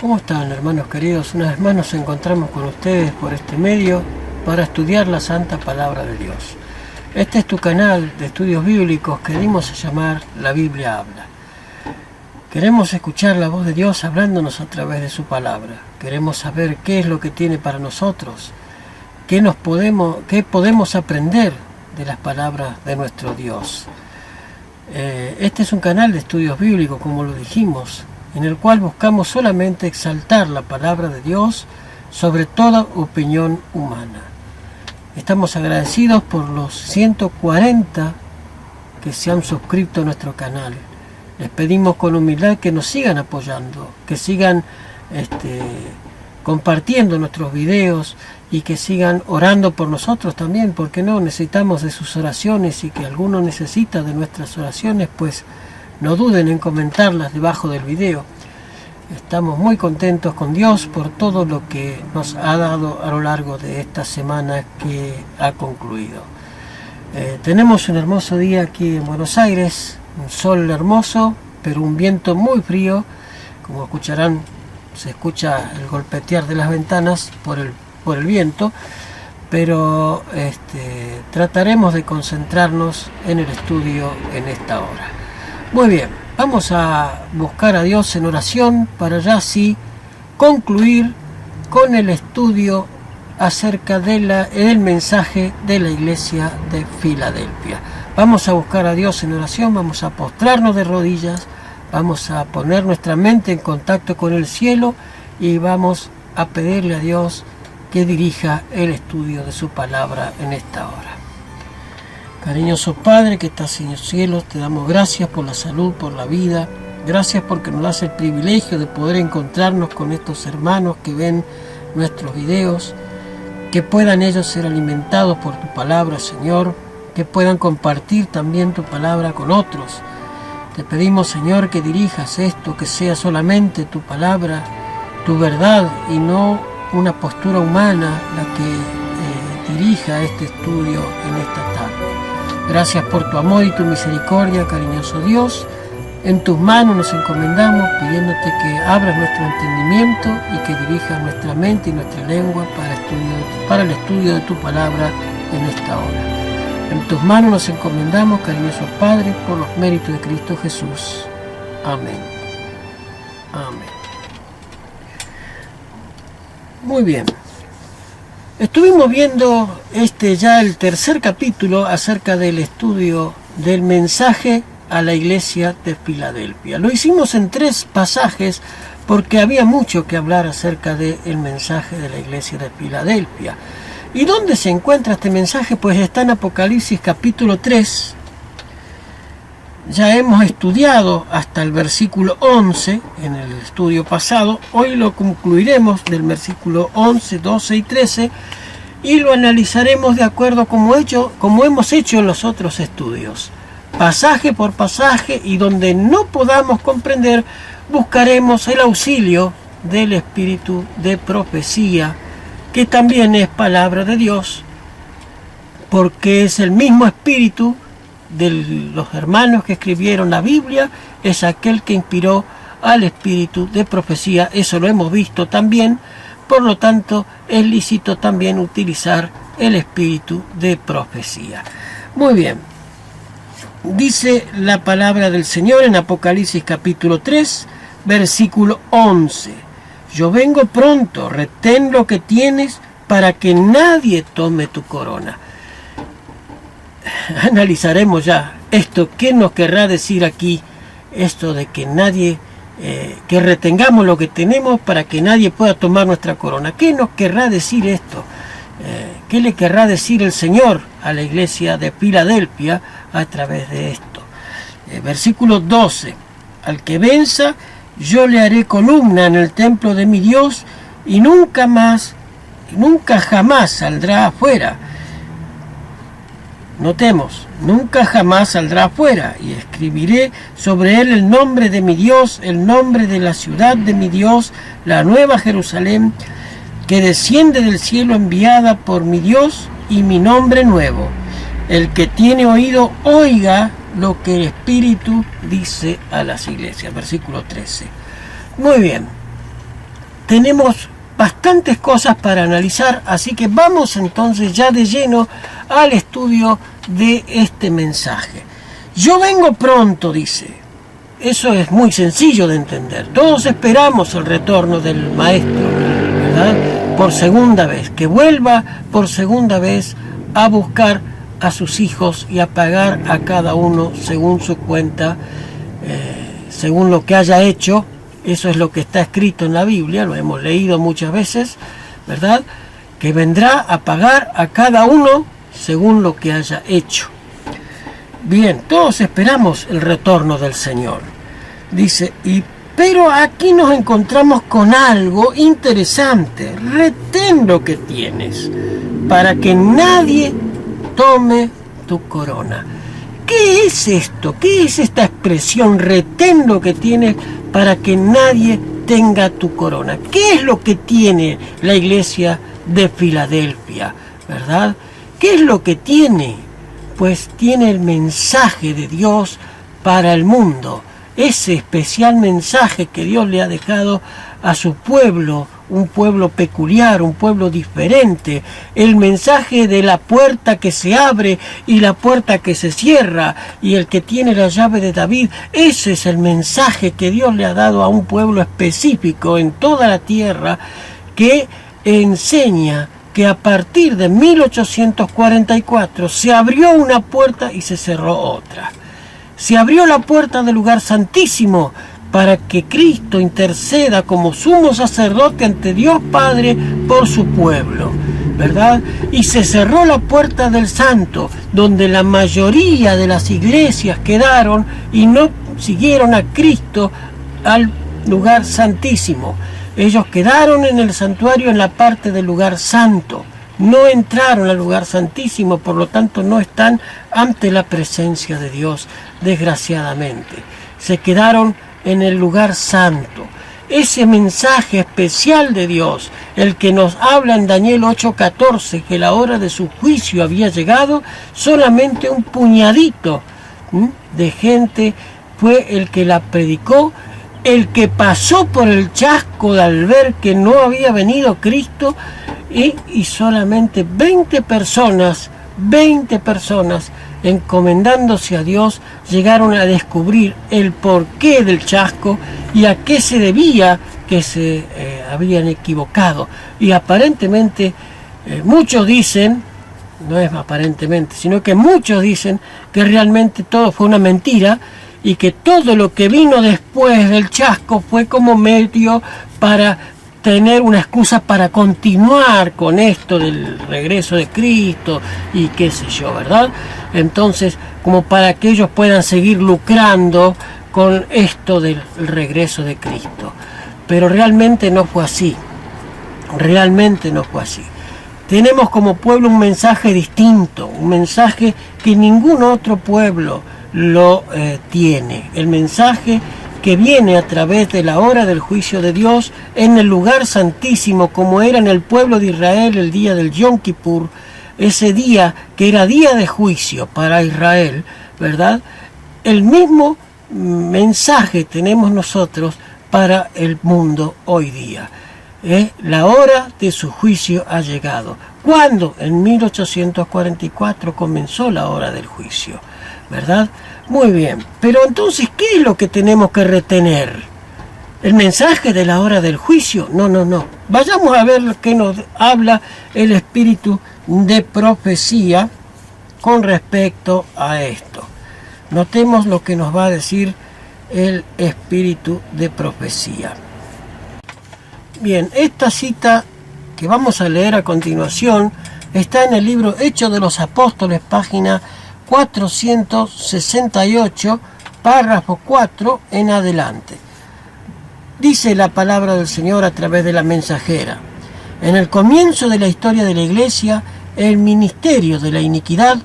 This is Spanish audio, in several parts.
¿Cómo están, hermanos queridos? Una vez más nos encontramos con ustedes por este medio para estudiar la Santa Palabra de Dios. Este es tu canal de estudios bíblicos que dimos a llamar La Biblia Habla. Queremos escuchar la voz de Dios hablándonos a través de su palabra. Queremos saber qué es lo que tiene para nosotros, qué podemos aprender de las palabras de nuestro Dios. Este es un canal de estudios bíblicos, como lo dijimos, en el cual buscamos solamente exaltar la palabra de Dios sobre toda opinión humana. Estamos agradecidos por los 140 que se han suscrito a nuestro canal. Les pedimos con humildad que nos sigan apoyando, que sigan compartiendo nuestros videos y que sigan orando por nosotros también, porque no necesitamos de sus oraciones, y que alguno necesita de nuestras oraciones, pues no duden en comentarlas debajo del video. Estamos muy contentos con Dios por todo lo que nos ha dado a lo largo de esta semana que ha concluido. Tenemos un hermoso día aquí en Buenos Aires, un sol hermoso, pero un viento muy frío. Como escucharán, se escucha el golpetear de las ventanas por el viento, pero trataremos de concentrarnos en el estudio en esta hora. Muy bien, vamos a buscar a Dios en oración para ya así concluir con el estudio acerca del mensaje de la iglesia de Filadelfia. Vamos a buscar a Dios en oración, vamos a postrarnos de rodillas, vamos a poner nuestra mente en contacto con el cielo y vamos a pedirle a Dios que dirija el estudio de su palabra en esta hora. Cariñoso Padre que estás en los cielos, te damos gracias por la salud, por la vida. Gracias porque nos das el privilegio de poder encontrarnos con estos hermanos que ven nuestros videos, que puedan ellos ser alimentados por tu palabra, Señor, que puedan compartir también tu palabra con otros. Te pedimos, Señor, que dirijas esto, que sea solamente tu palabra, tu verdad, y no una postura humana la que dirija este estudio en esta tarde. Gracias por tu amor y tu misericordia, cariñoso Dios. En tus manos nos encomendamos, pidiéndote que abras nuestro entendimiento y que dirijas nuestra mente y nuestra lengua para el estudio de tu palabra en esta hora. En tus manos nos encomendamos, cariñoso Padre, por los méritos de Cristo Jesús. Amén. Amén. Muy bien. Estuvimos viendo ya el tercer capítulo acerca del estudio del mensaje a la iglesia de Filadelfia. Lo hicimos en 3 pasajes porque había mucho que hablar acerca del mensaje de la iglesia de Filadelfia. ¿Y dónde se encuentra este mensaje? Pues está en Apocalipsis capítulo 3. Ya hemos estudiado hasta el versículo 11 en el estudio pasado. Hoy lo concluiremos del versículo 11, 12 y 13 y lo analizaremos de acuerdo como hemos hecho en los otros estudios. Pasaje por pasaje, y donde no podamos comprender, buscaremos el auxilio del espíritu de profecía, que también es palabra de Dios, porque es el mismo espíritu de los hermanos que escribieron la Biblia, es aquel que inspiró al espíritu de profecía. Eso lo hemos visto también, por lo tanto es lícito también utilizar el espíritu de profecía. Muy bien, dice la palabra del Señor en Apocalipsis capítulo 3, versículo 11. Yo vengo pronto, retén lo que tienes para que nadie tome tu corona. Analizaremos ya esto, qué nos querrá decir aquí, esto de que nadie, que retengamos lo que tenemos para que nadie pueda tomar nuestra corona. ¿Qué nos querrá decir esto? ¿Qué le querrá decir el Señor a la iglesia de Filadelfia a través de esto? Versículo 12. Al que venza, yo le haré columna en el templo de mi Dios y nunca jamás saldrá afuera. Notemos, nunca jamás saldrá afuera, y escribiré sobre él el nombre de mi Dios, el nombre de la ciudad de mi Dios, la nueva Jerusalén, que desciende del cielo, enviada por mi Dios, y mi nombre nuevo. El que tiene oído, oiga lo que el Espíritu dice a las iglesias. Versículo 13. Muy bien. tenemos bastantes cosas para analizar, así que vamos entonces ya de lleno al estudio de este mensaje. Yo vengo pronto, dice. Eso es muy sencillo de entender. Todos esperamos el retorno del Maestro, ¿verdad? Por segunda vez, que vuelva por segunda vez a buscar a sus hijos y a pagar a cada uno según su cuenta, según lo que haya hecho. Eso es lo que está escrito en la Biblia, lo hemos leído muchas veces, ¿verdad? Que vendrá a pagar a cada uno según lo que haya hecho. Bien, todos esperamos el retorno del Señor. Dice, pero aquí nos encontramos con algo interesante. Retén lo que tienes, para que nadie tome tu corona. ¿Qué es esto? ¿Qué es esta expresión? Retén lo que tienes para que nadie tenga tu corona. ¿Qué es lo que tiene la iglesia de Filadelfia? ¿Verdad? ¿Qué es lo que tiene? Pues tiene el mensaje de Dios para el mundo. Ese especial mensaje que Dios le ha dejado a su pueblo, un pueblo peculiar, un pueblo diferente, el mensaje de la puerta que se abre y la puerta que se cierra, y el que tiene la llave de David. Ese es el mensaje que Dios le ha dado a un pueblo específico en toda la tierra, que enseña que a partir de 1844 se abrió una puerta y se cerró otra. Se abrió la puerta del lugar santísimo para que Cristo interceda como sumo sacerdote ante Dios Padre por su pueblo, ¿verdad? Y se cerró la puerta del santo, donde la mayoría de las iglesias quedaron y no siguieron a Cristo al lugar santísimo. Ellos quedaron en el santuario en la parte del lugar santo. No entraron al lugar santísimo, por lo tanto no están ante la presencia de Dios, desgraciadamente. Se quedaron en el lugar santo. Ese mensaje especial de Dios, el que nos habla en Daniel 8:14, que la hora de su juicio había llegado, solamente un puñadito de gente fue el que la predicó, el que pasó por el chasco al ver que no había venido Cristo, y solamente 20 personas, encomendándose a Dios, llegaron a descubrir el porqué del chasco y a qué se debía que se habían equivocado. Y aparentemente muchos dicen, no es aparentemente, sino que muchos dicen que realmente todo fue una mentira, y que todo lo que vino después del chasco fue como medio para tener una excusa para continuar con esto del regreso de Cristo y qué sé yo, ¿verdad? Entonces, como para que ellos puedan seguir lucrando con esto del regreso de Cristo. Pero realmente no fue así. Realmente no fue así. Tenemos como pueblo un mensaje distinto, un mensaje que ningún otro pueblo lo tiene. El mensaje que viene a través de la hora del juicio de Dios en el lugar santísimo, como era en el pueblo de Israel el día del Yom Kippur, ese día que era día de juicio para Israel, ¿verdad? El mismo mensaje tenemos nosotros para el mundo hoy día. La hora de su juicio ha llegado. ¿Cuándo? En 1844 comenzó la hora del juicio, ¿verdad? Muy bien, pero entonces, ¿qué es lo que tenemos que retener? ¿El mensaje de la hora del juicio? No. Vayamos a ver lo que nos habla el espíritu de profecía con respecto a esto. Notemos lo que nos va a decir el espíritu de profecía. Bien, esta cita que vamos a leer a continuación está en el libro Hechos de los Apóstoles, página 468, párrafo 4 en adelante. Dice la palabra del Señor a través de la mensajera: en el comienzo de la historia de la Iglesia, el ministerio de la iniquidad,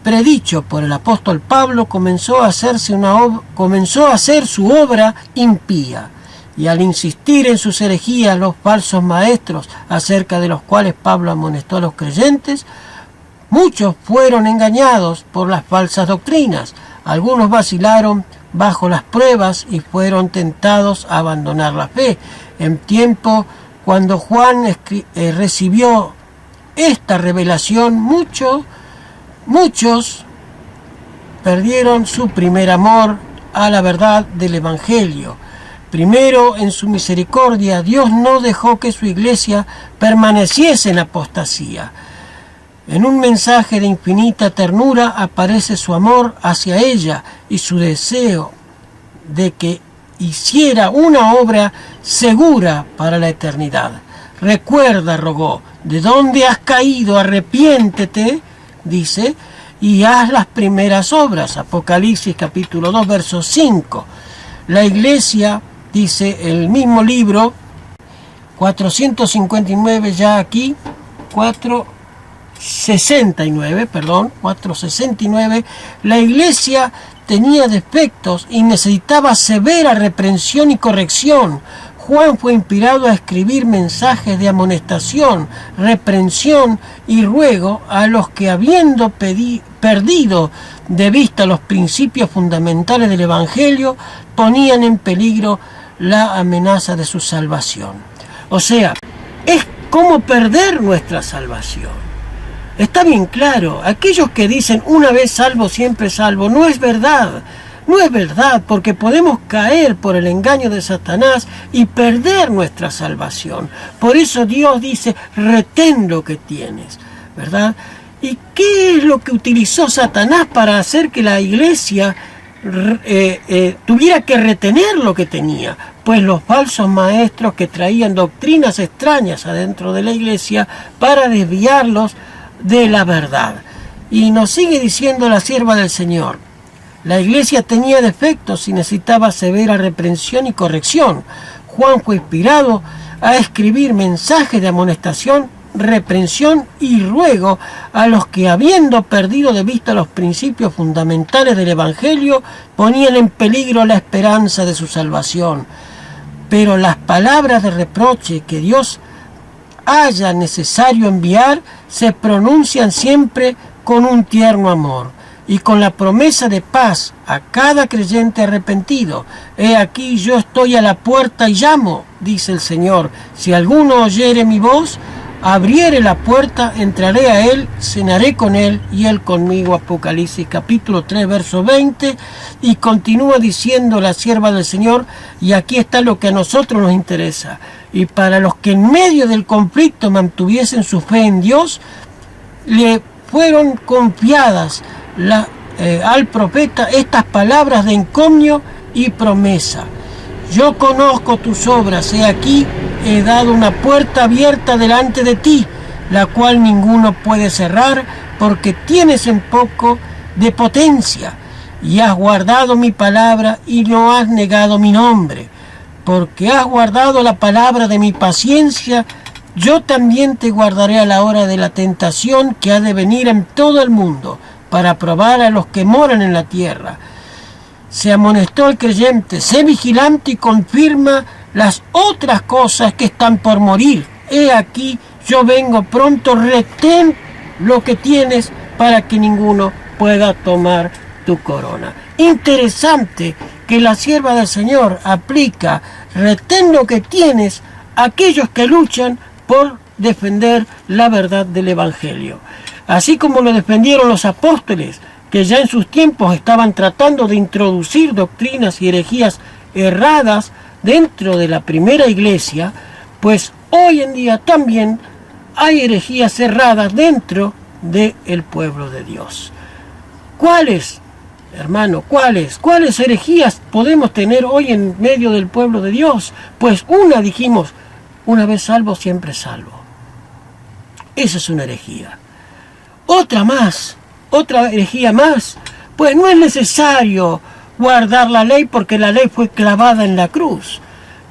predicho por el apóstol Pablo, comenzó a hacer su obra impía, y al insistir en sus herejías los falsos maestros, acerca de los cuales Pablo amonestó a los creyentes, muchos fueron engañados por las falsas doctrinas. Algunos vacilaron bajo las pruebas y fueron tentados a abandonar la fe. En tiempo cuando Juan recibió esta revelación, muchos perdieron su primer amor a la verdad del Evangelio. Primero, en su misericordia, Dios no dejó que su iglesia permaneciese en apostasía. En un mensaje de infinita ternura aparece su amor hacia ella y su deseo de que hiciera una obra segura para la eternidad. Recuerda, rogó, de dónde has caído, arrepiéntete, dice, y haz las primeras obras. Apocalipsis capítulo 2, verso 5. La iglesia, dice el mismo libro, 459 ya aquí, 469, la iglesia tenía defectos y necesitaba severa reprensión y corrección. Juan fue inspirado a escribir mensajes de amonestación, reprensión y ruego a los que, habiendo perdido de vista los principios fundamentales del Evangelio, ponían en peligro la amenaza de su salvación. O sea, es como perder nuestra salvación. Está bien claro, aquellos que dicen una vez salvo, siempre salvo, no es verdad. No es verdad, porque podemos caer por el engaño de Satanás y perder nuestra salvación. Por eso Dios dice, retén lo que tienes, ¿verdad? ¿Y qué es lo que utilizó Satanás para hacer que la iglesia tuviera que retener lo que tenía? Pues los falsos maestros que traían doctrinas extrañas adentro de la iglesia para desviarlos de la verdad. Y nos sigue diciendo la sierva del Señor. La iglesia tenía defectos y necesitaba severa reprensión y corrección. Juan fue inspirado a escribir mensajes de amonestación, reprensión y ruego a los que, habiendo perdido de vista los principios fundamentales del Evangelio, ponían en peligro la esperanza de su salvación. Pero las palabras de reproche que Dios haya necesario enviar se pronuncian siempre con un tierno amor y con la promesa de paz a cada creyente arrepentido. He aquí, yo estoy a la puerta y llamo, dice el Señor. Si alguno oyere mi voz, abriere la puerta, entraré a él, cenaré con él y él conmigo. Apocalipsis capítulo 3, verso 20. Y continúa diciendo la sierva del Señor, y aquí está lo que a nosotros nos interesa. Y para los que en medio del conflicto mantuviesen su fe en Dios, le fueron confiadas al profeta estas palabras de encomio y promesa. Yo conozco tus obras, he aquí, he dado una puerta abierta delante de ti, la cual ninguno puede cerrar, porque tienes en poco de potencia, y has guardado mi palabra y no has negado mi nombre. Porque has guardado la palabra de mi paciencia, yo también te guardaré a la hora de la tentación que ha de venir en todo el mundo, para probar a los que moran en la tierra. Se amonestó al creyente, sé vigilante y confirma las otras cosas que están por morir. He aquí, yo vengo pronto, retén lo que tienes para que ninguno pueda tomar tu corona. Interesante que la sierva del Señor aplica, retén lo que tienes, a aquellos que luchan por defender la verdad del Evangelio. Así como lo defendieron los apóstoles, que ya en sus tiempos estaban tratando de introducir doctrinas y herejías erradas dentro de la primera iglesia, pues hoy en día también hay herejías erradas dentro del pueblo de Dios. ¿Cuáles, hermano? ¿Cuáles herejías podemos tener hoy en medio del pueblo de Dios? Pues una, dijimos, una vez salvo, siempre salvo. Esa es una herejía. Otra herejía más, pues no es necesario guardar la ley porque la ley fue clavada en la cruz,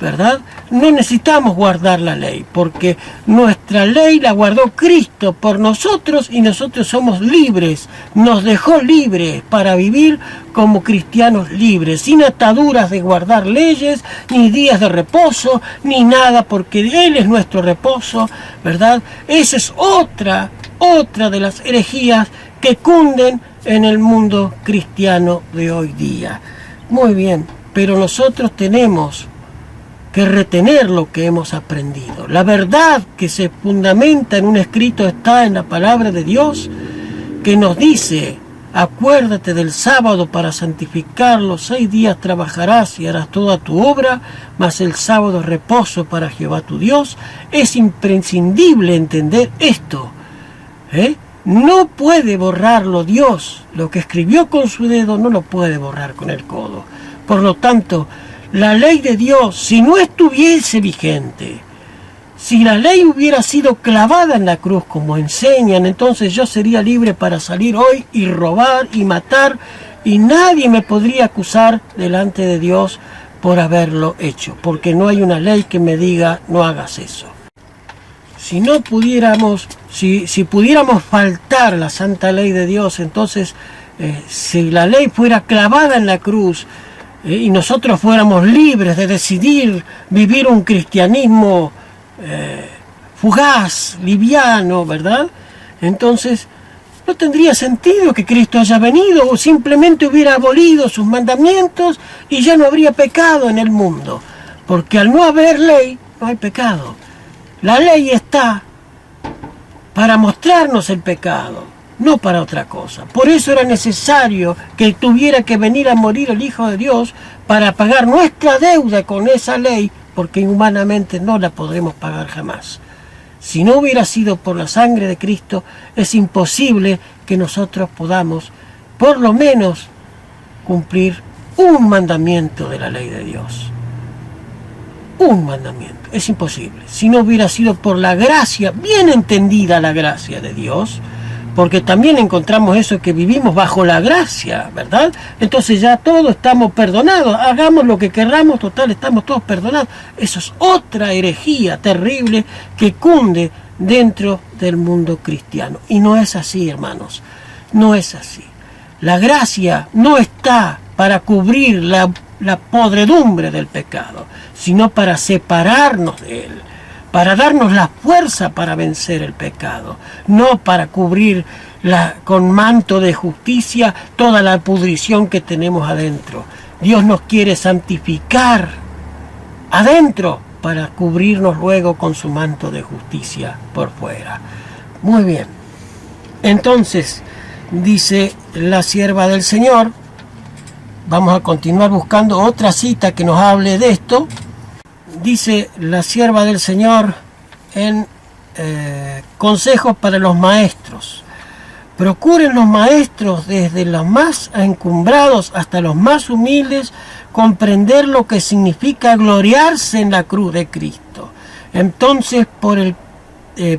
¿verdad? No necesitamos guardar la ley porque nuestra ley la guardó Cristo por nosotros y nosotros somos libres, nos dejó libres para vivir como cristianos libres, sin ataduras de guardar leyes, ni días de reposo, ni nada, porque Él es nuestro reposo, ¿verdad? Esa es otra de las herejías que cunden en el mundo cristiano de hoy día. Muy bien, pero nosotros tenemos que retener lo que hemos aprendido. La verdad que se fundamenta en un escrito está en la palabra de Dios, que nos dice: acuérdate del sábado para santificarlo, 6 días trabajarás y harás toda tu obra, mas el sábado es reposo para Jehová tu Dios. Es imprescindible entender esto, No puede borrarlo Dios. Lo que escribió con su dedo no lo puede borrar con el codo. Por lo tanto, la ley de Dios, si no estuviese vigente, si la ley hubiera sido clavada en la cruz como enseñan, entonces yo sería libre para salir hoy y robar y matar, y nadie me podría acusar delante de Dios por haberlo hecho, porque no hay una ley que me diga no hagas eso. Si no pudiéramos, si pudiéramos faltar la santa ley de Dios, entonces si la ley fuera clavada en la cruz y nosotros fuéramos libres de decidir vivir un cristianismo fugaz, liviano, ¿verdad? Entonces no tendría sentido que Cristo haya venido, o simplemente hubiera abolido sus mandamientos y ya no habría pecado en el mundo, porque al no haber ley no hay pecado. La ley está para mostrarnos el pecado, no para otra cosa. Por eso era necesario que tuviera que venir a morir el Hijo de Dios para pagar nuestra deuda con esa ley, porque inhumanamente no la podremos pagar jamás. Si no hubiera sido por la sangre de Cristo, es imposible que nosotros podamos, por lo menos, cumplir un mandamiento de la ley de Dios. Un mandamiento. Es imposible. Si no hubiera sido por la gracia, bien entendida la gracia de Dios, porque también encontramos eso, que vivimos bajo la gracia, ¿verdad? Entonces ya todos estamos perdonados, hagamos lo que querramos, total, estamos todos perdonados. Eso es otra herejía terrible que cunde dentro del mundo cristiano. Y no es así, hermanos, no es así. La gracia no está para cubrir la podredumbre del pecado, sino para separarnos de él, para darnos la fuerza para vencer el pecado, no para cubrir con manto de justicia toda la pudrición que tenemos adentro. Dios nos quiere santificar adentro para cubrirnos luego con su manto de justicia por fuera. Muy bien. Entonces, dice la sierva del Señor, vamos a continuar buscando otra cita que nos hable de esto. Dice la sierva del Señor en consejos para los maestros: procuren los maestros, desde los más encumbrados hasta los más humildes, comprender lo que significa gloriarse en la cruz de Cristo. Entonces, por el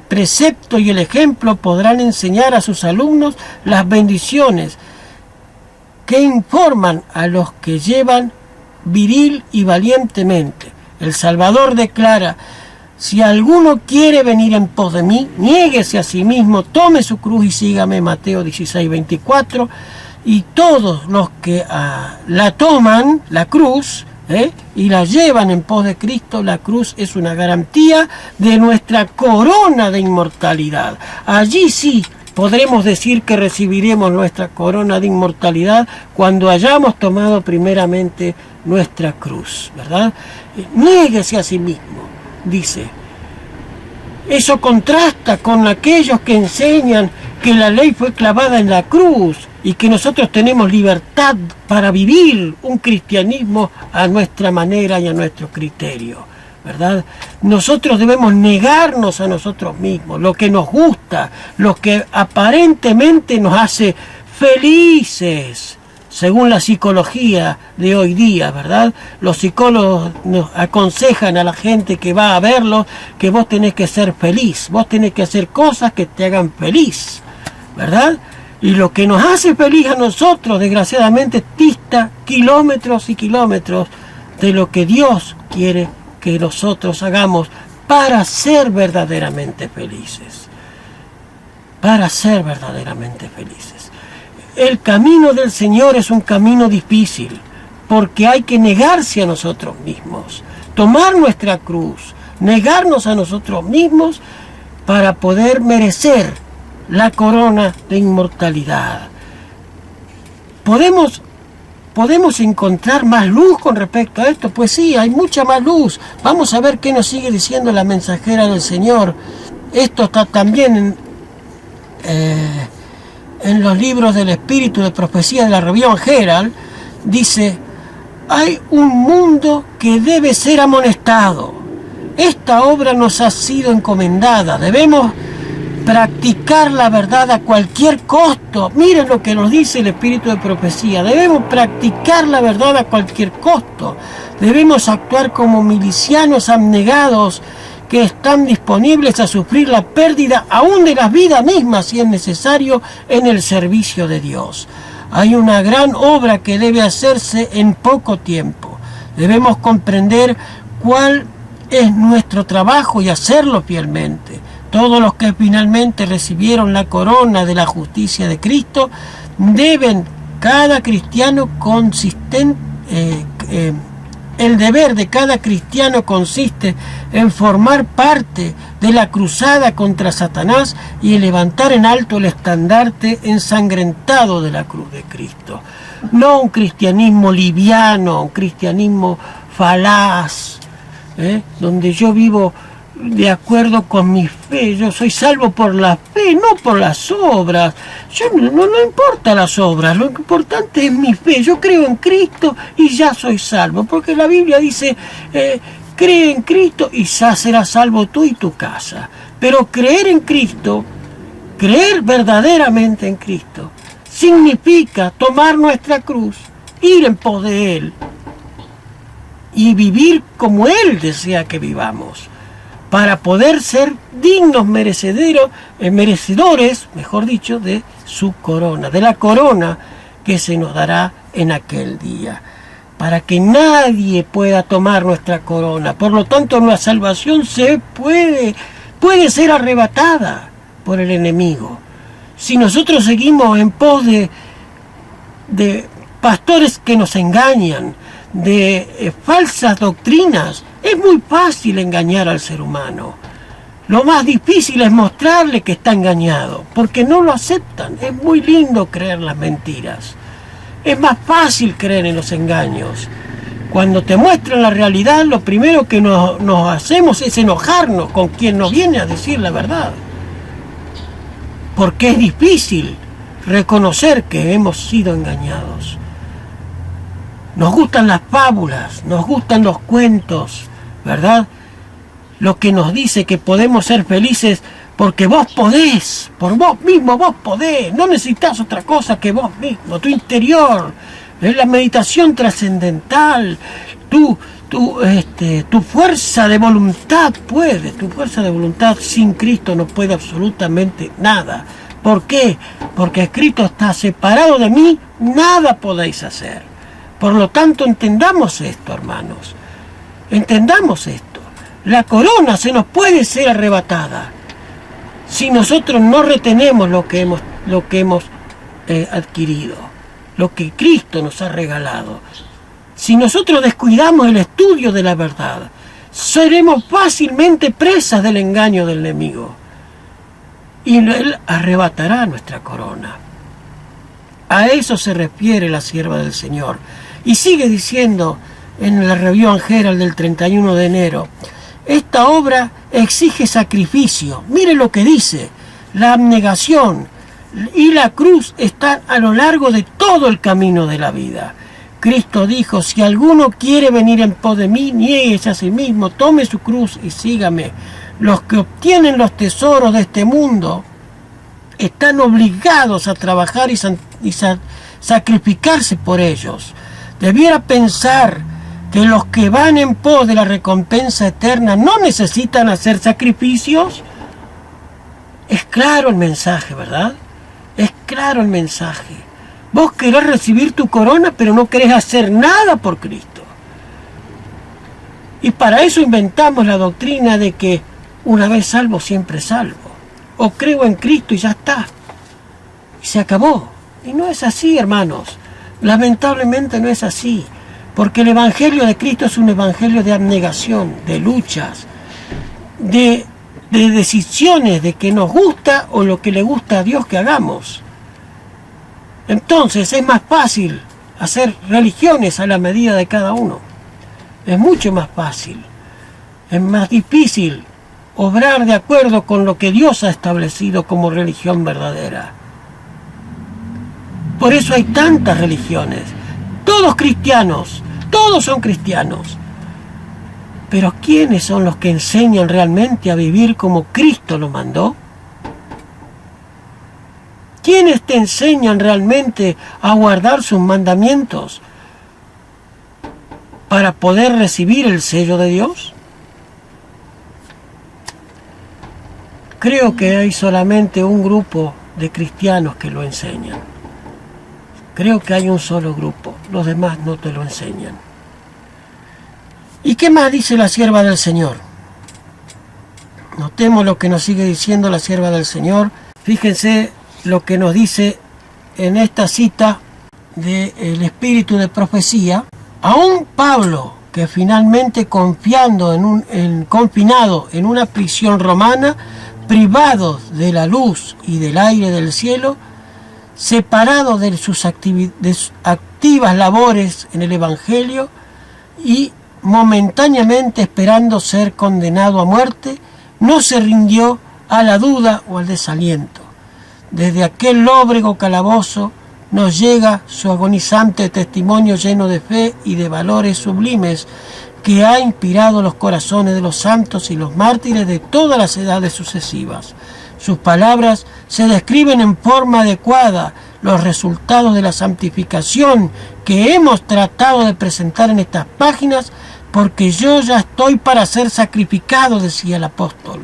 precepto y el ejemplo, podrán enseñar a sus alumnos las bendiciones que informan a los que llevan viril y valientemente. El Salvador declara: si alguno quiere venir en pos de mí, niéguese a sí mismo, tome su cruz y sígame. Mateo 16:24. Y todos los que la toman, la cruz, y la llevan en pos de Cristo, la cruz es una garantía de nuestra corona de inmortalidad. Allí sí podremos decir que recibiremos nuestra corona de inmortalidad cuando hayamos tomado primeramente nuestra cruz, ¿verdad? Niéguese a sí mismo, dice. Eso contrasta con aquellos que enseñan que la ley fue clavada en la cruz y que nosotros tenemos libertad para vivir un cristianismo a nuestra manera y a nuestro criterio, ¿verdad? Nosotros debemos negarnos a nosotros mismos, lo que nos gusta, lo que aparentemente nos hace felices, según la psicología de hoy día, ¿verdad? Los psicólogos nos aconsejan a la gente que va a verlo que vos tenés que ser feliz, vos tenés que hacer cosas que te hagan feliz, ¿verdad? Y lo que nos hace feliz a nosotros, desgraciadamente, dista kilómetros y kilómetros de lo que Dios quiere que nosotros hagamos para ser verdaderamente felices. Para ser verdaderamente felices. El camino del Señor es un camino difícil, porque hay que negarse a nosotros mismos, tomar nuestra cruz, negarnos a nosotros mismos para poder merecer la corona de inmortalidad. Podemos ¿podemos encontrar más luz con respecto a esto? Pues sí, hay mucha más luz. Vamos a ver qué nos sigue diciendo la mensajera del Señor. Esto está también en los libros del Espíritu de Profecía de la Review Herald. Dice: hay un mundo que debe ser amonestado. Esta obra nos ha sido encomendada. Debemos practicar la verdad a cualquier costo. Miren lo que nos dice el Espíritu de Profecía. Debemos practicar la verdad a cualquier costo. Debemos actuar como milicianos abnegados que están disponibles a sufrir la pérdida aún de la vida misma si es necesario en el servicio de Dios. Hay una gran obra que debe hacerse en poco tiempo. Debemos comprender cuál es nuestro trabajo y hacerlo fielmente. Todos los que finalmente recibieron la corona de la justicia de Cristo deben, cada cristiano el deber de cada cristiano consiste en formar parte de la cruzada contra Satanás y en levantar en alto el estandarte ensangrentado de la cruz de Cristo. No un cristianismo liviano, un cristianismo falaz, donde yo vivo de acuerdo con mi fe. Yo soy salvo por la fe, no por las obras. No importa las obras, lo importante es mi fe. Yo creo en Cristo y ya soy salvo, porque la Biblia dice: cree en Cristo y ya serás salvo tú y tu casa. Pero creer en Cristo, creer verdaderamente en Cristo, significa tomar nuestra cruz, ir en pos de Él y vivir como Él desea que vivamos, para poder ser dignos merecedores, mejor dicho, de su corona, de la corona que se nos dará en aquel día, para que nadie pueda tomar nuestra corona. Por lo tanto, nuestra salvación puede ser arrebatada por el enemigo. Si nosotros seguimos en pos de pastores que nos engañan, de falsas doctrinas, es muy fácil engañar al ser humano. Lo más difícil es mostrarle que está engañado, porque no lo aceptan. Es muy lindo creer las mentiras. Es más fácil creer en los engaños. Cuando te muestran la realidad, lo primero que nos hacemos es enojarnos con quien nos viene a decir la verdad. Porque es difícil reconocer que hemos sido engañados. Nos gustan las fábulas, nos gustan los cuentos, ¿verdad? Lo que nos dice que podemos ser felices porque vos podés, por vos mismo vos podés, no necesitas otra cosa que vos mismo, tu interior, la meditación trascendental, tu fuerza de voluntad puede, tu fuerza de voluntad sin Cristo no puede absolutamente nada. ¿Por qué? Porque escrito está: separado de mí, nada podéis hacer. Por lo tanto, entendamos esto, hermanos. Entendamos esto. La corona se nos puede ser arrebatada si nosotros no retenemos lo que hemos adquirido, lo que Cristo nos ha regalado. Si nosotros descuidamos el estudio de la verdad, seremos fácilmente presas del engaño del enemigo y Él arrebatará nuestra corona. A eso se refiere la sierva del Señor. Y sigue diciendo en la Review Herald del 31 de enero: esta obra exige sacrificio. Mire lo que dice: la abnegación y la cruz están a lo largo de todo el camino de la vida. Cristo dijo: si alguno quiere venir en pos de mí, niéguese a sí mismo, tome su cruz y sígame. Los que obtienen los tesoros de este mundo están obligados a trabajar y sacrificarse por ellos. Debiera pensar que los que van en pos de la recompensa eterna no necesitan hacer sacrificios. Es claro el mensaje, ¿verdad? Es claro el mensaje. Vos querés recibir tu corona, pero no querés hacer nada por Cristo. Y para eso inventamos la doctrina de que una vez salvo, siempre salvo. O creo en Cristo y ya está. Y se acabó. Y no es así, hermanos. Lamentablemente no es así. Porque el Evangelio de Cristo es un evangelio de abnegación, de luchas, de decisiones de que nos gusta o lo que le gusta a Dios que hagamos. Entonces es más fácil hacer religiones a la medida de cada uno. Es mucho más fácil, es más difícil obrar de acuerdo con lo que Dios ha establecido como religión verdadera. Por eso hay tantas religiones, todos cristianos, todos son cristianos. Pero ¿quiénes son los que enseñan realmente a vivir como Cristo lo mandó? ¿Quiénes te enseñan realmente a guardar sus mandamientos para poder recibir el sello de Dios? Creo que hay solamente un grupo de cristianos que lo enseñan. Creo que hay un solo grupo, los demás no te lo enseñan. ¿Y qué más dice la sierva del Señor? Notemos lo que nos sigue diciendo la sierva del Señor. Fíjense lo que nos dice en esta cita del espíritu de profecía. Aún Pablo, que finalmente confinado en una prisión romana, privado de la luz y del aire del cielo, separado de sus activas labores en el Evangelio y momentáneamente esperando ser condenado a muerte, no se rindió a la duda o al desaliento. Desde aquel lóbrego calabozo nos llega su agonizante testimonio lleno de fe y de valores sublimes que ha inspirado los corazones de los santos y los mártires de todas las edades sucesivas. Sus palabras se describen en forma adecuada los resultados de la santificación que hemos tratado de presentar en estas páginas, porque yo ya estoy para ser sacrificado, decía el apóstol,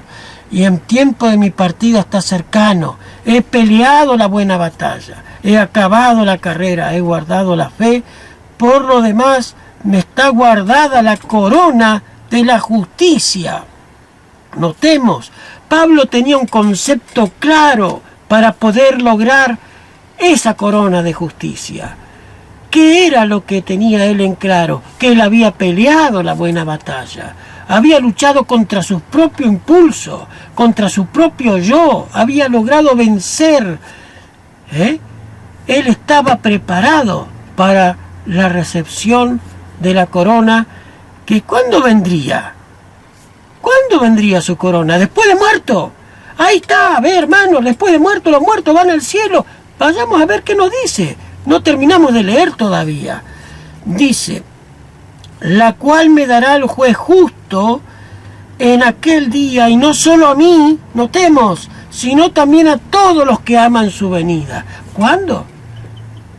y en tiempo de mi partida está cercano. He peleado la buena batalla, he acabado la carrera, he guardado la fe. Por lo demás, me está guardada la corona de la justicia. Notemos, Pablo tenía un concepto claro para poder lograr esa corona de justicia. ¿Qué era lo que tenía él en claro? Que él había peleado la buena batalla, había luchado contra su propio impulso, contra su propio yo, había logrado vencer. Él estaba preparado para la recepción de la corona, que ¿cuándo vendría? ¿Cuándo vendría su corona? ¿Después de muerto? Ahí está, a ver, hermanos, después de muerto, los muertos van al cielo. Vayamos a ver qué nos dice. No terminamos de leer todavía. Dice, la cual me dará el juez justo en aquel día, y no solo a mí, notemos, sino también a todos los que aman su venida. ¿Cuándo?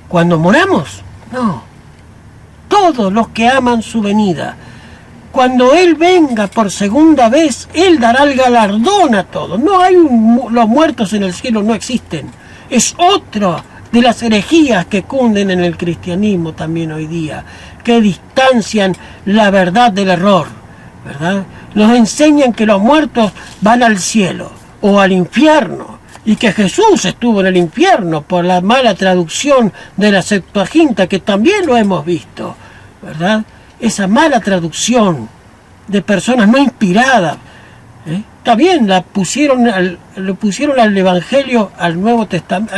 ¿Cuando moramos? No. Todos los que aman su venida. Cuando Él venga por segunda vez, Él dará el galardón a todos. No hay los muertos en el cielo, no existen. Es otra de las herejías que cunden en el cristianismo también hoy día, que distancian la verdad del error, ¿verdad? Nos enseñan que los muertos van al cielo o al infierno, y que Jesús estuvo en el infierno por la mala traducción de la Septuaginta, que también lo hemos visto, ¿verdad? Esa mala traducción de personas no inspiradas. Está bien, le pusieron al Evangelio, al Nuevo Testamento,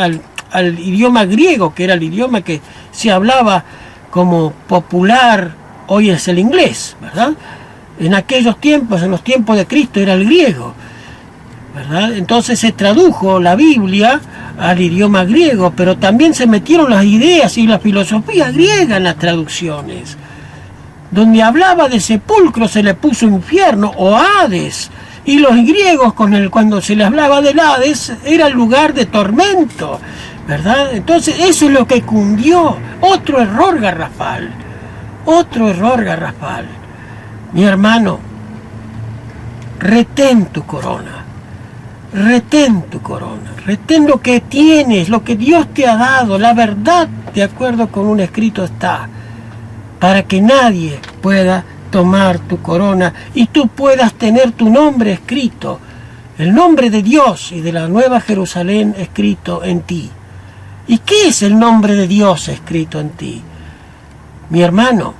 al idioma griego, que era el idioma que se hablaba como popular, hoy es el inglés, ¿verdad? En aquellos tiempos, en los tiempos de Cristo, era el griego, ¿verdad? Entonces se tradujo la Biblia al idioma griego, pero también se metieron las ideas y la filosofía griega en las traducciones. Donde hablaba de sepulcro se le puso infierno o Hades, y los griegos cuando se les hablaba del Hades era el lugar de tormento, ¿verdad? Entonces eso es lo que cundió. Otro error garrafal. Mi hermano, retén tu corona. Retén lo que tienes, lo que Dios te ha dado. La verdad, de acuerdo con un escrito, está, para que nadie pueda tomar tu corona y tú puedas tener tu nombre escrito, el nombre de Dios y de la Nueva Jerusalén escrito en ti. ¿Y qué es el nombre de Dios escrito en ti? Mi hermano,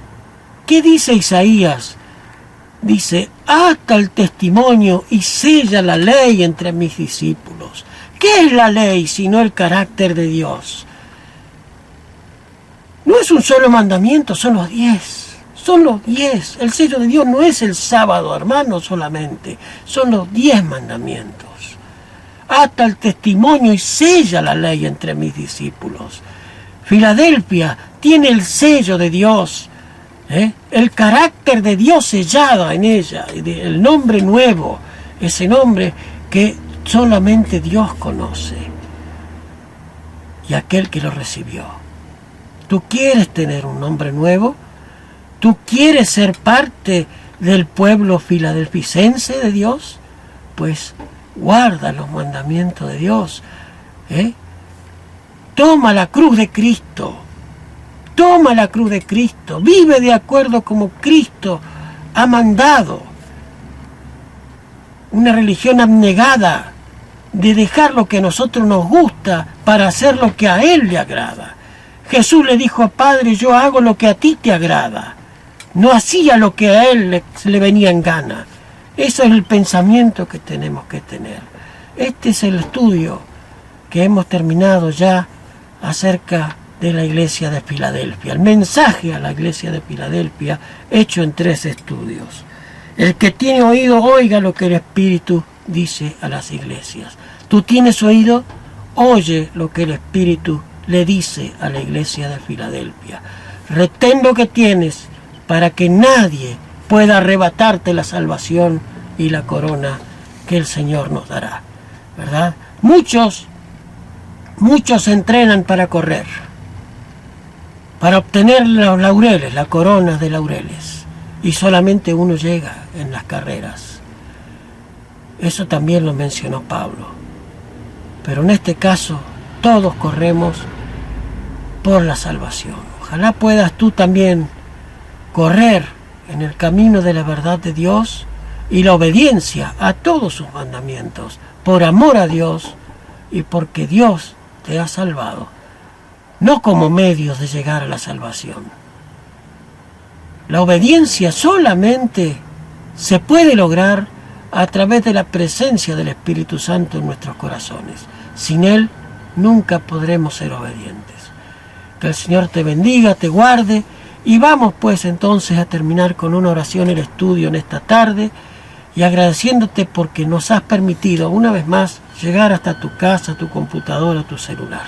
¿qué dice Isaías? Dice, ata el testimonio y sella la ley entre mis discípulos. ¿Qué es la ley sino el carácter de Dios? No es un solo mandamiento, son los 10. Son los 10. El sello de Dios no es el sábado, hermano, solamente. Son los 10 mandamientos. Ata el testimonio y sella la ley entre mis discípulos. Filadelfia tiene el sello de Dios, el carácter de Dios sellado en ella, el nombre nuevo, ese nombre que solamente Dios conoce y aquel que lo recibió. ¿Tú quieres tener un nombre nuevo? ¿Tú quieres ser parte del pueblo filadelficense de Dios? Pues guarda los mandamientos de Dios. Toma la cruz de Cristo. Toma la cruz de Cristo. Vive de acuerdo como Cristo ha mandado. Una religión abnegada de dejar lo que a nosotros nos gusta para hacer lo que a Él le agrada. Jesús le dijo a Padre, yo hago lo que a ti te agrada. No hacía lo que a Él le venía en gana. Ese es el pensamiento que tenemos que tener. Este es el estudio que hemos terminado ya acerca de la iglesia de Filadelfia. El mensaje a la iglesia de Filadelfia hecho en 3 estudios. El que tiene oído, oiga lo que el Espíritu dice a las iglesias. ¿Tú tienes oído? Oye lo que el Espíritu le dice a la iglesia de Filadelfia. Retén lo que tienes para que nadie pueda arrebatarte la salvación y la corona que el Señor nos dará. ¿Verdad? Muchos se entrenan para correr, para obtener los laureles, la corona de laureles. Y solamente uno llega en las carreras. Eso también lo mencionó Pablo. Pero en este caso, todos corremos por la salvación. Ojalá puedas tú también correr en el camino de la verdad de Dios y la obediencia a todos sus mandamientos, por amor a Dios y porque Dios te ha salvado, no como medios de llegar a la salvación. La obediencia solamente se puede lograr a través de la presencia del Espíritu Santo en nuestros corazones. Sin Él nunca podremos ser obedientes. Que el Señor te bendiga, te guarde, y vamos pues entonces a terminar con una oración el estudio en esta tarde y agradeciéndote porque nos has permitido una vez más llegar hasta tu casa, tu computadora, tu celular.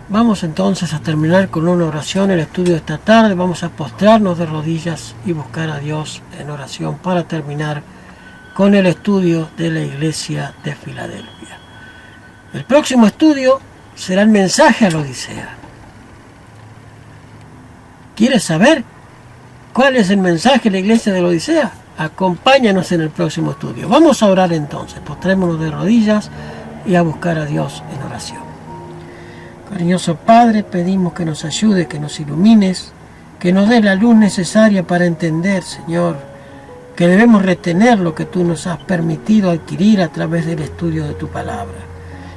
Vamos entonces a terminar con una oración el estudio de esta tarde. Vamos a postrarnos de rodillas y buscar a Dios en oración para terminar con el estudio de la iglesia de Filadelfia. El próximo estudio será el mensaje a la Odisea. ¿Quieres saber cuál es el mensaje de la iglesia de la Odisea? Acompáñanos en el próximo estudio. Vamos a orar entonces, postrémonos de rodillas y a buscar a Dios en oración. Cariñoso Padre, pedimos que nos ayude, que nos ilumines, que nos dé la luz necesaria para entender, Señor, que debemos retener lo que tú nos has permitido adquirir a través del estudio de tu palabra.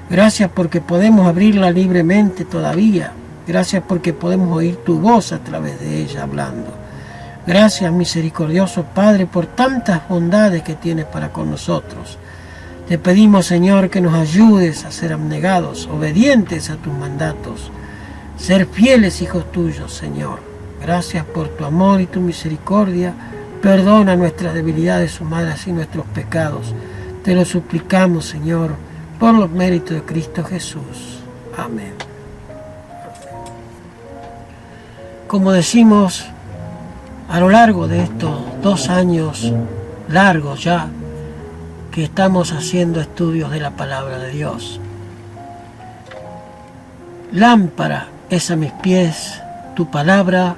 Gracias porque podemos abrirla libremente todavía. Gracias porque podemos oír tu voz a través de ella hablando. Gracias, misericordioso Padre, por tantas bondades que tienes para con nosotros. Te pedimos, Señor, que nos ayudes a ser abnegados, obedientes a tus mandatos, ser fieles hijos tuyos, Señor. Gracias por tu amor y tu misericordia. Perdona nuestras debilidades humanas y nuestros pecados. Te lo suplicamos, Señor, por los méritos de Cristo Jesús. Amén. Como decimos, a lo largo de estos 2 años largos ya que estamos haciendo estudios de la palabra de Dios, lámpara es a mis pies tu palabra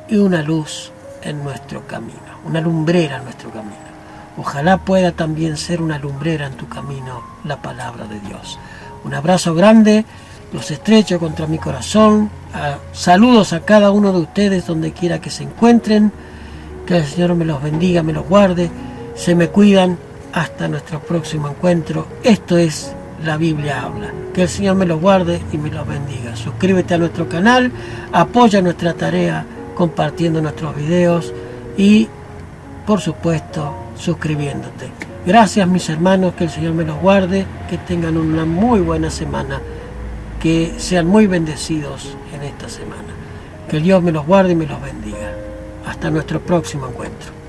y una luz en nuestro camino, una lumbrera en nuestro camino. Ojalá pueda también ser una lumbrera en tu camino la palabra de Dios. Un abrazo grande, los estrecho contra mi corazón. Saludos a cada uno de ustedes donde quiera que se encuentren. Que el Señor me los bendiga, me los guarde. Se me cuidan hasta nuestro próximo encuentro. Esto es La Biblia Habla. Que el Señor me los guarde y me los bendiga. Suscríbete a nuestro canal, apoya nuestra tarea compartiendo nuestros videos y, por supuesto, suscribiéndote. Gracias, mis hermanos, que el Señor me los guarde, que tengan una muy buena semana, que sean muy bendecidos en esta semana. Que Dios me los guarde y me los bendiga. Hasta nuestro próximo encuentro.